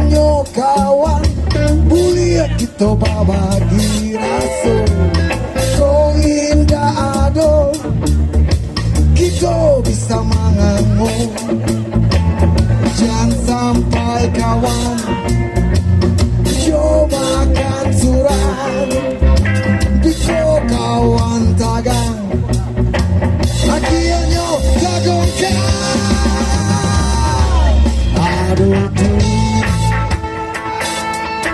punya kawan boleh kita berbagi rasa. Kau indah ado kita bisa mengangguk. Jangan sampai kawan cobakan surat biko kawan tagang akhirnya tagongkan. Aduh tuh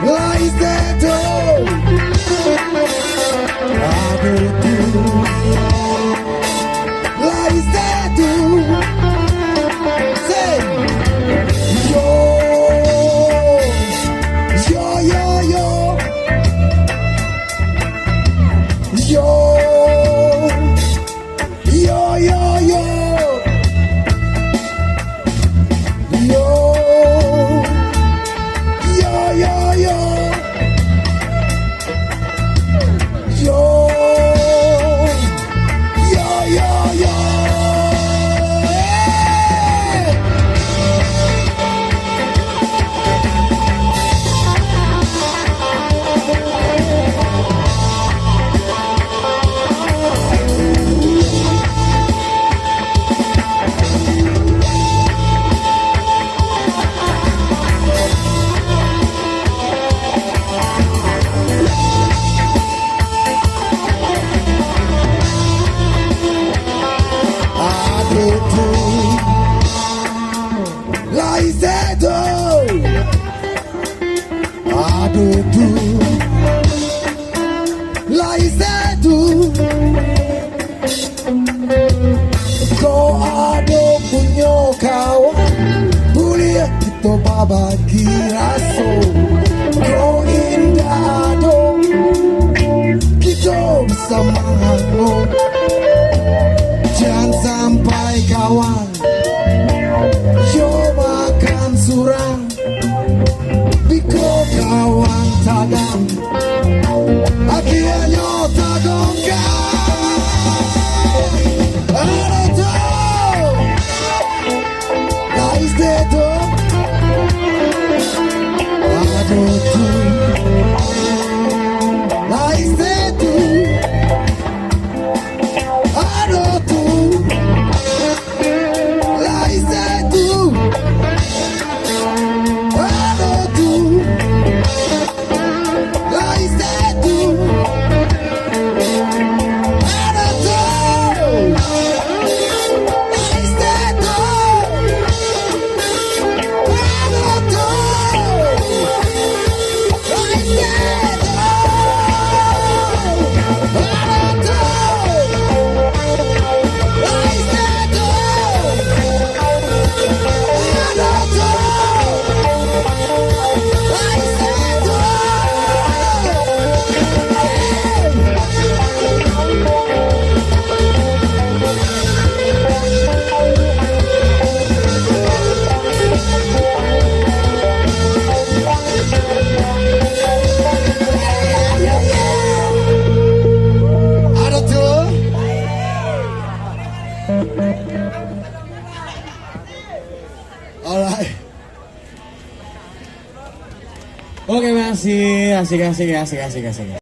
lais dedo, aduh tuh lais dedo. Say yo yo yo yo yo yo yo yo yo yo yo yo yo yo yo yo. Lais dedo, aduh tuh lais dedo. Kau ada punya kawan boleh kita berbagi rasa. Kau indah dong kita bisa mengangguk. Jangan sampai kawan cobakan surang biko kawan tagang akhirnya tagongkan. Aduh tuh lais dedo, aduh tuh lais dedo, aduh tuh lais dedo, aduh tuh lais dedo, aduh tuh lais dedo, aduh tuh lais alright. Oke, masih asik.